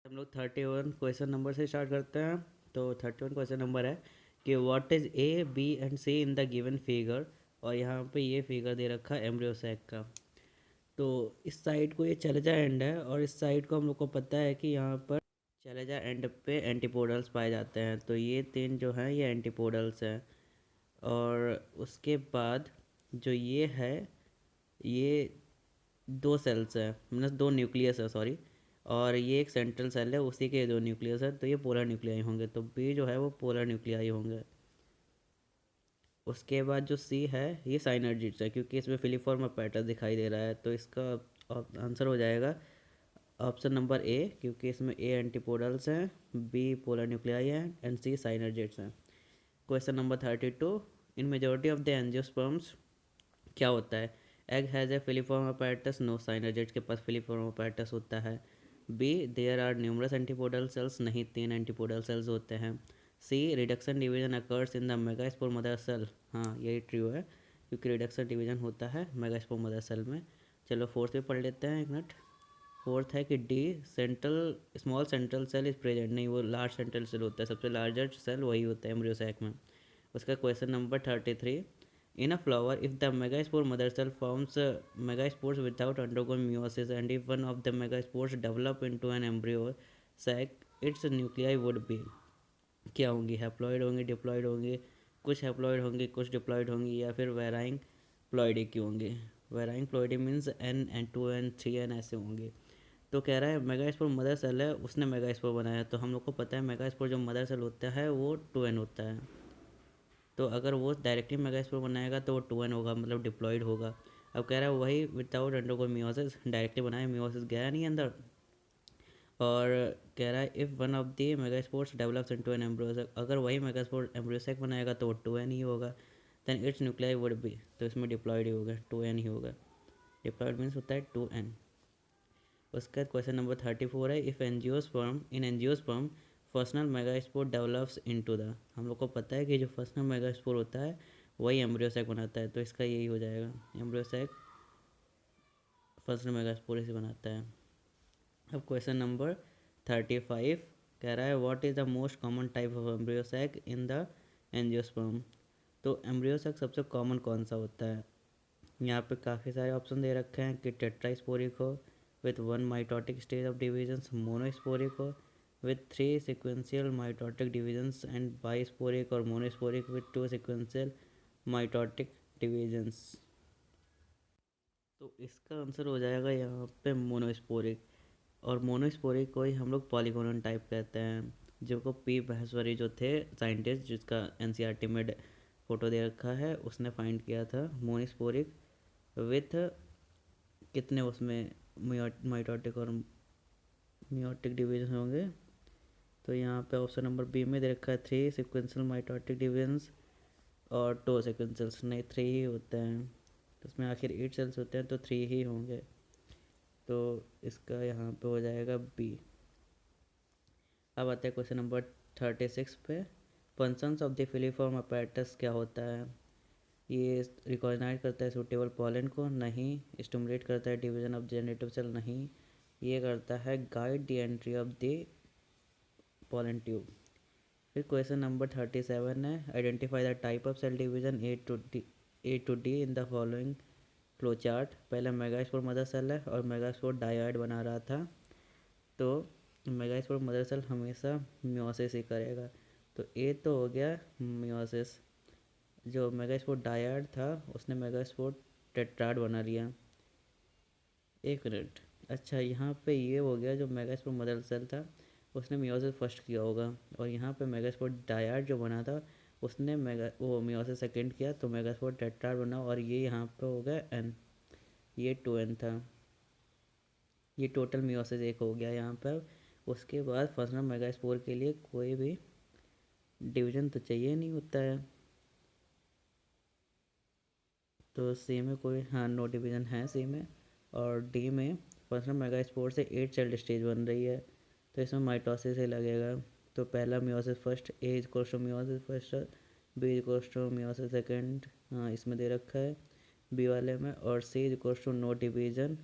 हम लोग 31 question number से स्टार्ट करते हैं। तो 31 क्वेश्चन नंबर है कि what is A B and C in the given figure. और यहाँ पे ये फिगर दे रखा है एम्ब्रियो सैक का। तो इस साइड को ये चलेजा एंड है और इस साइड को हम लोग को पता है कि यहाँ पर चलेजा एंड पे एंटीपोडल्स पाए जाते हैं। तो ये तीन जो हैं ये एंटीपोडल्स हैं। और उसके बाद जो ये है ये दो सेल्स है मतलब दो न्यूक्लियस है सॉरी। और ये एक सेंट्रल सेल है उसी के दो न्यूक्लियस है तो ये पोलर न्यूक्लियाई होंगे तो बी जो है वो पोलर न्यूक्लियाई होंगे। उसके बाद जो सी है ये साइनर्जिड्स है क्योंकि इसमें फिलिफॉर्म पैटर्न दिखाई दे रहा है तो इसका आंसर हो जाएगा ऑप्शन नंबर ए क्योंकि इसमें ए एंटीपोडल्स हैं, बी पोलर न्यूक्लियाई हैं एंड सी साइनर्जिड्स हैं। Question number 32, in majority of the angiosperms क्या होता है। Egg has a filiform apparatus, no synergids के पास फिलिफॉर्म अपैरेटस होता है। B there are numerous antipodal cells, नहीं तीन एंटीपोडल सेल्स होते हैं। C reduction division occurs in the megaspore mother cell, हाँ यही ट्रू है क्योंकि रिडक्शन डिवीजन होता है मेगास्पोर मदर सेल में। चलो फोर्थ पे पढ़ लेते हैं एक मिनट। फोर्थ है कि D central small central cell is present, नहीं वो लार्ज सेंट्रल सेल होता है, सबसे लार्जेस्ट सेल वही होता है एम्ब्रियो सैक में। उसका question number 33, in a flower, if the megaspore mother cell forms megaspores without undergoing meiosis, and if one of the megaspores develop into an embryo sac, its nuclei would be क्या होंगी, haploid होंगी, diploid होंगी, कुछ haploid होंगी कुछ diploid होंगी, या फिर वेराइंग प्लॉइडी की होंगी। Varying ploidy means n n two n three n ऐसे होंगी। तो कह रहा है मेगास्पोर मदर सेल है उसने मेगास्पोर बनाया तो हम लोग को पता है मेगास्पोर जो मदर सेल होता है वो 2n होता है। तो अगर वो डायरेक्टली मेगास्पोर बनाएगा तो वो 2n होगा मतलब डिप्लॉयड होगा। अब कह रहा है वही विदाउट अंडरगो मियोसिस, डायरेक्टली बनाया मियोसिस गया नहीं अंदर। और कह रहा है if one of the megaspores develops into an embryo sac, अगर वही मेगास्पोर एम्ब्रियोसेक बनाएगा तो वो 2n ही होगा। Then its nuclei would be, तो इसमें डिप्लॉयड ही होगा 2n ही होगा। डिप्लॉयड मीन्स होता है 2n। उसका क्वेश्चन नंबर 34 है if angiosperm in angiosperm functional megaspore develops into the, हम लोग को पता है कि जो फर्स्टनल मेगास्पोर होता है वही एम्ब्रियोसैक बनाता है तो इसका यही हो जाएगा एम्ब्रियोसैक फर्स्टनल मेगास्पोर से बनाता है। अब क्वेश्चन नंबर 35 कह रहा है what is the most common type of embryo sac in the angiosperm. तो एम्ब्रियोसैक सबसे कॉमन कौन सा होता है। यहाँ पे काफ़ी सारे ऑप्शन दे रखे हैं कि टेट्रास्पोरिक हो with one mitotic stage of divisions, monosporic हो with three sequential mitotic divisions and bisporic और monosporic with two sequential mitotic divisions. तो इसका आंसर हो जाएगा यहाँ पे मोनोस्पोरिक। और मोनोस्पोरिक को ही हम लोग पॉलीगोनल टाइप कहते हैं, जो को पी महेश्वरी जो थे साइंटिस्ट जिसका एनसीईआरटी में फ़ोटो दे रखा है उसने फाइंड किया था मोनोस्पोरिक विथ कितने उसमें माइटोटिक और मियोटिक डिवीजन होंगे। तो यहाँ पे ऑप्शन नंबर बी में दे रखा है थ्री सिक्वेंशियल माइटोटिक डिवीजन्स और टू सिक्वेंशियल्स, नहीं थ्री ही होते हैं तो उसमें आखिर 8 सेल्स होते हैं तो 3 ही होंगे। तो इसका यहाँ पे हो जाएगा बी। अब आते हैं क्वेश्चन नंबर 36 पे, functions of the filiform apparatus क्या होता है। ये रिकॉग्नाइज करता है सूटेबल पॉलन को, नहीं। स्टिमुलेट करता है डिवीजन ऑफ जनरेटिव सेल, नहीं। ये करता है guide the entry of the pollen tube. फिर क्वेश्चन नंबर 37 है identify the type of cell division A to D in the following flow chart. पहले मेगास्पोर मदर सेल है और मेगास्पोर डायोइड बना रहा था तो मेगास्पोर मदर सेल हमेशा मियोसिस ही करेगा। तो ए तो हो गया मियोसिस, जो मेगास्पोर डायोइड था उसने मेगास्पोर टेट्राड बना लिया। एक मिनट, अच्छा यहाँ पे ये हो गया जो मेगास्पोर मदर सेल था उसने मियोसिस फर्स्ट किया होगा और यहाँ पे मेगास्पोर डायोइड जो बना था उसने वो मियोसिस सेकेंड किया तो मेगास्पोर टेट्राड बना और ये यहाँ पे हो गया एन, ये 2n था। ये टोटल मियोसिस एक हो गया यहाँ पर। उसके बाद फर्स्टनल मेगास्पोर के लिए कोई भी डिवीजन तो चाहिए नहीं होता है तो सी में कोई हाँ नो डिवीजन है सी में। और डी में फर्स्टनल मेगास्पोर से 8 सेल स्टेज बन रही है तो इसमें माइटोसिस ही लगेगा। तो पहला meiosis first, A is equals to meiosis first, B is equals to meiosis second, हाँ इसमें दे रखा है बी वाले में। और C is equals to no division,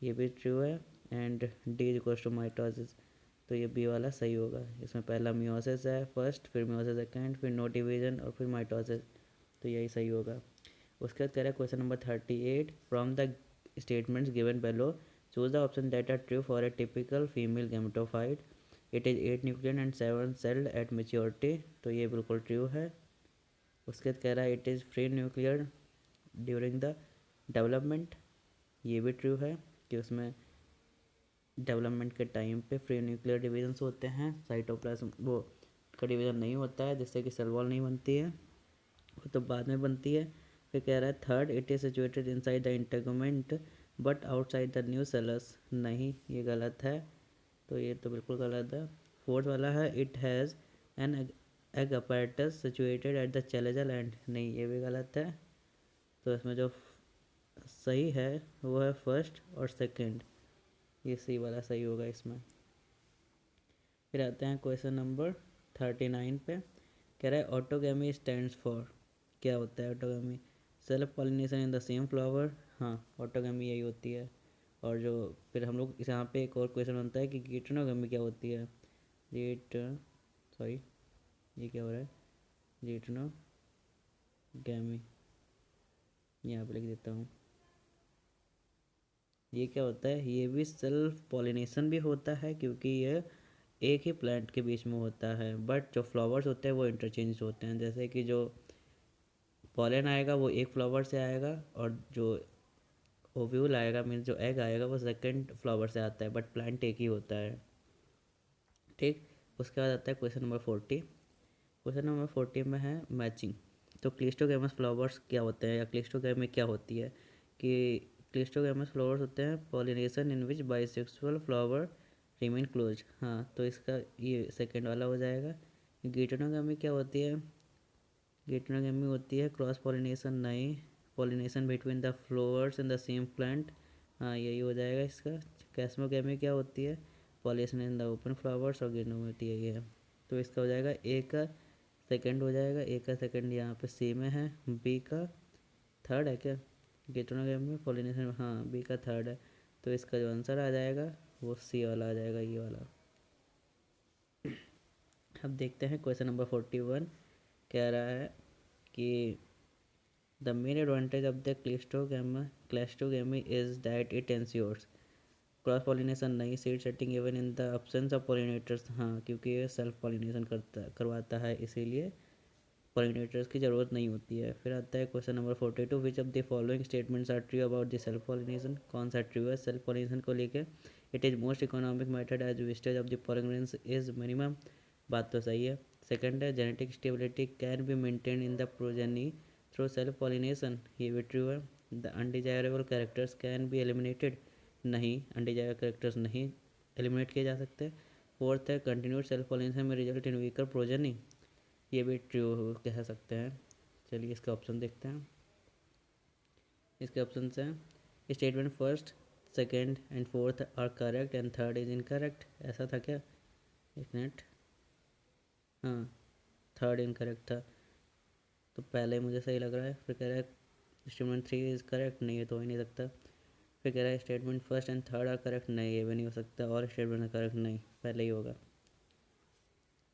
ये भी ट्रू है। And D is equals to mitosis, तो ये बी वाला सही होगा। इसमें पहला मियोसिस है फर्स्ट, फिर मियोसिस सेकेंड, फिर नो डिवीजन और फिर माइटोसिस, तो यही सही होगा। उसके बाद कह रहा है question number 38, from the statements given below choose the option that are true for a typical female gametophyte. It is 8 nucleate and 7 celled at maturity, तो ये बिल्कुल ट्रू है। उसके बाद कह रहा है it is free nuclear during the development, ये भी ट्रू है कि उसमें डेवलपमेंट के टाइम पे फ्री न्यूक्लियर डिविजन्स होते हैं, साइटोप्लाज्म वो का डिवीजन नहीं होता है, जिससे कि सेल वॉल नहीं बनती है, वो तो बाद में बनती है। फिर कह रहा है third, it is situated inside the integument but outside the new cells, नहीं ये गलत है, तो ये तो बिल्कुल गलत है। फोर्थ वाला है it has an egg apparatus situated at the chalazal and, नहीं ये भी गलत है। तो इसमें जो सही है वो है फर्स्ट और सेकंड, ये सी वाला सही होगा इसमें। फिर आते हैं क्वेश्चन नंबर 39 पे। कह रहा है ऑटोगैमी स्टैंड्स फॉर, क्या होता है autogamy? Self pollination in the same flower, हाँ ऑटोगैमी यही होती है। और जो फिर हम लोग इस यहाँ पे एक और क्वेश्चन बनता है कि गिटनोगैमी क्या होती है? गिट सॉरी ये क्या हो रहा है, गिटनोगैमी यहाँ पे लिख देता हूँ। ये क्या होता है? ये भी सेल्फ पॉलिनेशन भी होता है क्योंकि ये एक ही प्लांट के बीच में होता है, बट जो फ्लावर्स होते हैं वो इंटरचेंज होते हैं। जैसे कि जो पॉलन आएगा वो एक फ्लावर से आएगा और जो ओव्यूल आएगा मीन्स जो एग आएगा वो सेकंड फ्लावर से आता है, बट प्लांट एक ही होता है। ठीक, उसके बाद आता है क्वेश्चन नंबर 40। क्वेश्चन नंबर 40 में है मैचिंग। तो क्लिस्टोगैमस फ्लावर्स क्या होते हैं या क्लिस्टोगैमी क्या होती है? कि क्लिस्टोगैमस फ्लावर्स होते हैं pollination in which bisexual flower remain close, हाँ तो इसका ये सेकंड वाला हो जाएगा। गिटोनोगैमी क्या होती है? गिटोनोगैमी होती है क्रॉस पॉलिनेशन, नहीं pollination between the flowers in the same plant, हाँ यही हो जाएगा इसका। कैस्मोगैमी क्या होती है? Pollination in the open flowers, और गिटोनोगैमी यही है। तो इसका हो जाएगा ए का सेकंड हो जाएगा, ए का सेकंड यहाँ पे सी में है, बी का थर्ड है क्या? गिटोनोगैमी में पॉलिनेशन, हाँ बी का थर्ड है, तो इसका जो आंसर आ जाएगा वो सी वाला आ जाएगा, ये वाला। अब देखते हैं क्वेश्चन नंबर 41। कह रहा है कि the main advantage of the cleistogamy is that it ensures cross pollination, नहीं seed setting even in the absence of pollinators, हाँ क्योंकि ये सेल्फ पॉलिनेशन करवाता है, इसीलिए पॉलिनेटर्स की ज़रूरत नहीं होती है। फिर आता है question number 42, which of the following statements are true about the self pollination, कौन सा ट्रू है सेल्फ पॉलिनेशन को लेके? It is most economic method as wastage of the pollination is minimum, बात तो सही है। सेकंड है genetic stability can be maintain in the progeny through self pollination, ये भी ट्रू है। The undesirable characters can be eliminated, नहीं undesirable characters नहीं एलिमिनेट किए जा सकते। फोर्थ है कंटिन्यूड सेल्फ पॉलिनेशन में रिजल्ट इन वीकर प्रोजेनी, ये भी ट्रू कह सकते हैं। चलिए इसका ऑप्शन देखते हैं। इसके ऑप्शन हैं statement first second and fourth are correct and third is incorrect, ऐसा था क्या? एक मिनट, हाँ थर्ड इनकरेक्ट था, तो पहले मुझे सही लग रहा है। फिर कह रहा है स्टेटमेंट थ्री इज़ करेक्ट, नहीं ये तो हो ही नहीं सकता। फिर कह रहा है statement first and third are correct, नहीं ये भी नहीं हो सकता। और स्टेटमेंट करेक्ट नहीं, पहले ही होगा।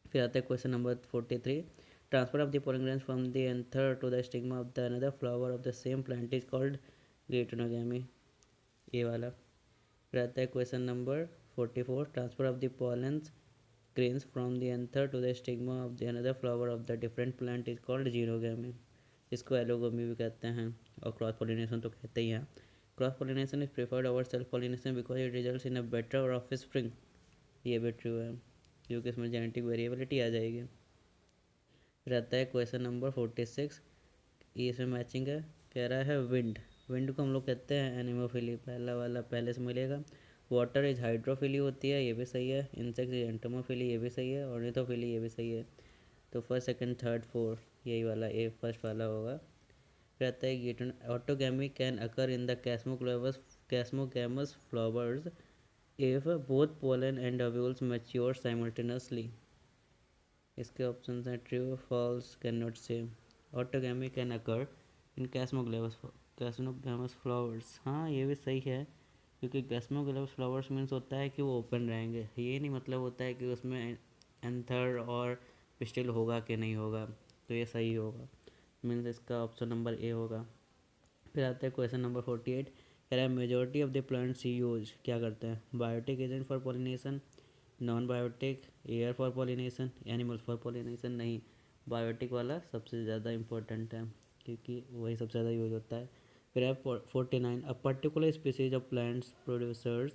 फिर आता है question number 43, transfer of the pollen grains from the anther to the stigma of the another flower of the same plant is called geitonogamy, ये वाला। फिर आता है question number 44, transfer of the pollens grains from the anther to the stigma of the another flower of the different plant is called xenogamy, इसको allogamy भी कहते हैं और क्रॉस पॉलिनेशन तो कहते ही हैं। Cross pollination is preferred over self pollination because it results in a better of spring, ये भी ट्रू है क्योंकि इसमें जेनेटिक वेरिएबिलिटी आ जाएगी। रहता है क्वेश्चन नंबर 46, ये इसमें मैचिंग है। कह रहा है विंड, विंड को हम लोग कहते हैं एनिमोफिली, पहला वाला पहले से मिलेगा। वाटर इज हाइड्रोफिली होती है, ये भी सही है। इंसेक्ट इज एंटोमोफिली, ये भी सही है। ऑर्निथोफिली, ये भी सही है। तो फर्स्ट सेकंड थर्ड फोर्थ यही वाला ए फर्स्ट वाला होगा। रहता है गिटन autogamy can occur in the chasmogamous flowers if both pollen and ovules mature simultaneously, इसके ऑप्शन हैं true false can not say. Autogamy can occur in chasmogamous flowers, हाँ ये भी सही है क्योंकि गैस्मोग्लोबस फ्लावर्स मीन्स होता है कि वो ओपन रहेंगे, ये नहीं मतलब होता है कि उसमें एंथर और पिस्टिल होगा कि नहीं होगा। तो ये सही होगा, मीन्स इसका ऑप्शन नंबर ए होगा। फिर आता है क्वेश्चन नंबर 48, कह रहा है majority of the plants use क्या करते हैं, biotic agent for pollination, non biotic, air for pollination, animal for pollination. नहीं, बायोटिक वाला सबसे ज़्यादा इम्पोर्टेंट है क्योंकि वही सबसे ज़्यादा यूज होता है। फिर है 49, a particular species of plants producers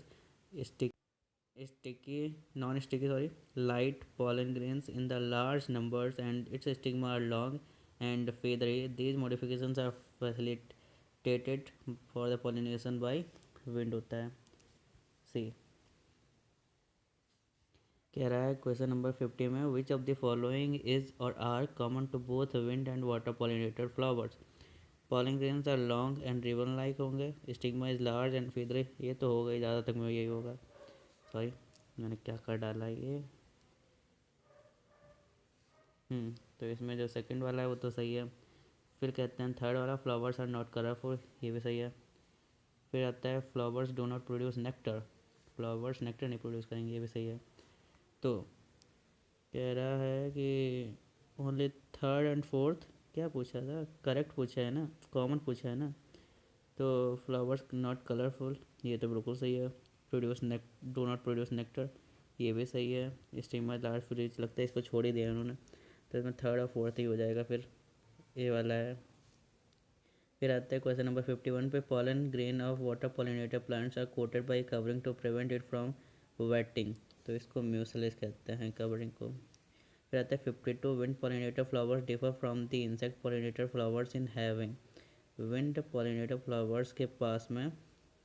sticky non-sticky sorry light pollen grains in the large numbers and its stigma are long and feathery. These modifications are facilitated for the pollination by wind होता है। सी कह रहा है question number 50 में, which of the following is और are common to both wind and water pollinated flowers. Pollen grains are long and ribbon like होंगे, stigma is large and feathery। ये तो हो गई, ज़्यादा तक में यही होगा। सॉरी, मैंने क्या कर डाला ये। तो इसमें जो सेकंड वाला है वो तो सही है। फिर कहते हैं थर्ड वाला, फ्लावर्स आर नॉट कलरफुल, ये भी सही है। फिर आता है flowers do not produce nectar, flowers nectar नहीं प्रोड्यूस करेंगे, ये भी सही है। तो कह रहा है कि ओनली थर्ड एंड फोर्थ क्या पूछा था, करेक्ट पूछा है ना, कॉमन पूछा है ना। तो फ्लावर्स नॉट कलरफुल, ये तो बिल्कुल सही है। Produce neck do not produce nectar, ये भी सही है। स्टीमर लार्ज फ्रिज, लगता है इसको छोड़ ही दिया उन्होंने, तो इसमें थर्ड और फोर्थ ही हो जाएगा फिर, ये वाला है। फिर आता है क्वेश्चन नंबर 51 पे, pollen grain of water pollinated plants are coated by covering to prevent it from wetting. तो इसको म्यूसिलेज कहते हैं कवरिंग को। फिर आता है 52, wind pollinator flowers differ from the insect pollinator flowers in having. Wind pollinator flowers के पास में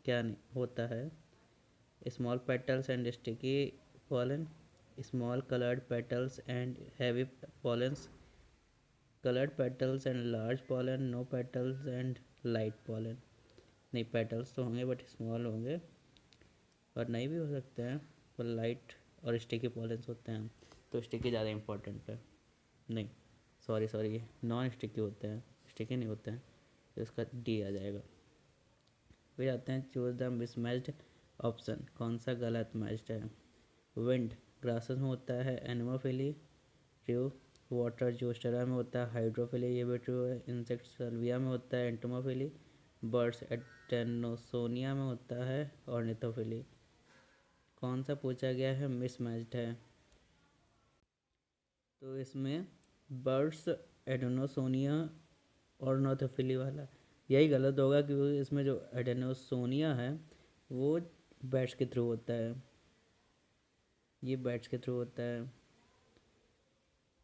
क्या नहीं होता है, small petals and sticky pollen, small colored petals and heavy pollens, colored petals and large pollen, no petals and light pollen। नहीं, petals तो होंगे but small होंगे, और नहीं भी हो सकते हैं, पर लाइट और स्टिकी पॉलेंस होते हैं। तो स्टिकी ज़्यादा इंपॉर्टेंट है। नहीं, सॉरी सॉरी, नॉन स्टिकी होते हैं, स्टिकी नहीं होते हैं, तो इसका डी आ जाएगा। फिर आते हैं चूज द मिसमैच्ड ऑप्शन, कौन सा गलत मैच्ड है। विंड ग्रासेस में होता है एनिमोफिली, ट्रू। वाटर जोस्टेरा में होता है हाइड्रोफिली, ये भी ट्रू है। इंसेक्ट सल्विया में होता है एंटोमोफिली। बर्ड्स एटेनोसोनिया में होता है ऑर्निथोफिली। कौन सा पूछा गया है, मिसमैच्ड है। तो इसमें बर्ड्स एडेनोसोनिया और नोथोफिली वाला यही गलत होगा, क्योंकि इसमें जो एडेनोसोनिया है वो बैट्स के थ्रू होता है, ये बैट्स के थ्रू होता है,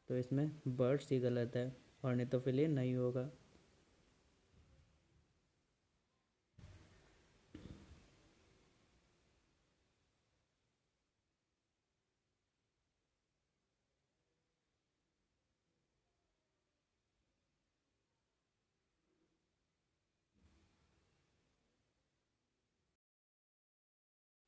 तो इसमें बर्ड्स ही गलत है, ऑर्निथोफिली नहीं होगा।